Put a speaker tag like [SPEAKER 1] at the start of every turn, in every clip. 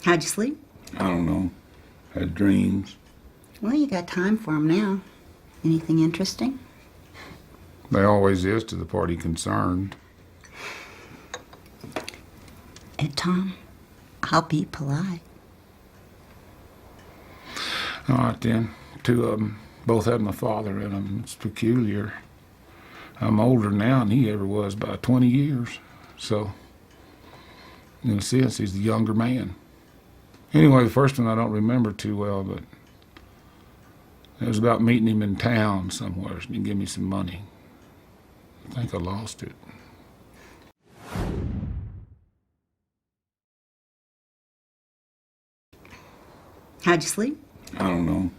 [SPEAKER 1] How'd you sleep?
[SPEAKER 2] I don't know. Had dreams.
[SPEAKER 1] Well, you got time for 'em now. Anything interesting?
[SPEAKER 2] There always is to the party concerned.
[SPEAKER 1] Tom, I'll be polite.
[SPEAKER 2] All right then. Two of them both had my father in them. It's peculiar. I'm older now than he ever was by 20 years. So, in a sense, he's the younger man. Anyway, the first one I don't remember too well, but it was about meeting him in town somewhere and he'd give me some money. I think I lost it.
[SPEAKER 1] How'd you sleep?
[SPEAKER 2] I don't know.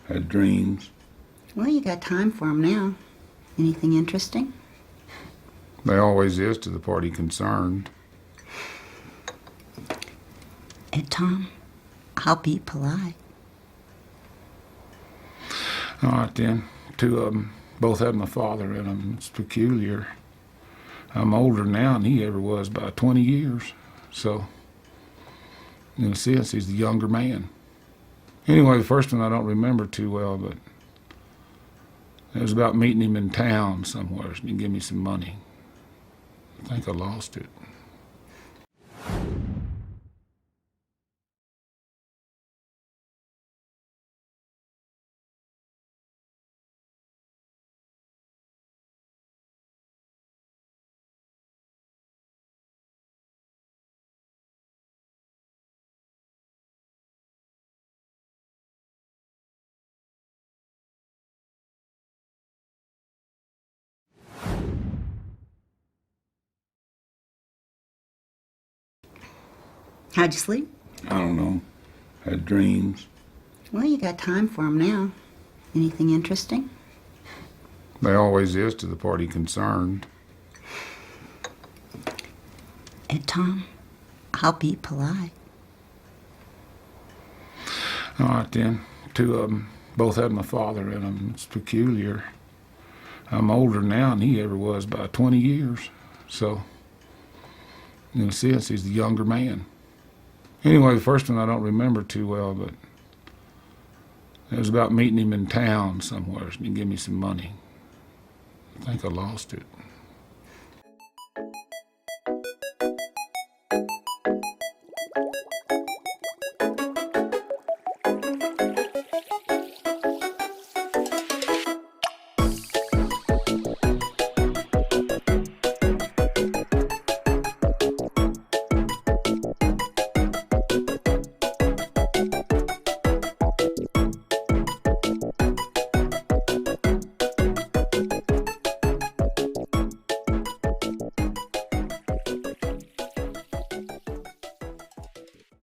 [SPEAKER 2] Had dreams.
[SPEAKER 1] Well, you got time for 'em now. Anything interesting?
[SPEAKER 2] There always is to the party concerned.
[SPEAKER 1] Tom, I'll be polite.
[SPEAKER 2] All right then. Two of them both had my father in them. It's peculiar. I'm older now than he ever was by 20 years. So, in a sense, he's the younger man. Anyway, the first one I don't remember too well, but it was about meeting him in town somewhere and he'd give me some money. I think I lost it.
[SPEAKER 1] How'd you sleep?
[SPEAKER 2] I don't know. Had dreams.
[SPEAKER 1] Well, you got time for 'em now. Anything interesting?
[SPEAKER 2] There always is to the party concerned.
[SPEAKER 1] Tom, I'll be polite.
[SPEAKER 2] All right then. Two of them both had my father in them. It's peculiar. I'm older now than he ever was by 20 years. So, in a sense, he's the younger man. Anyway, the first one I don't remember too well, but it was about meeting him in town somewhere and he'd give me some money. I think I lost it.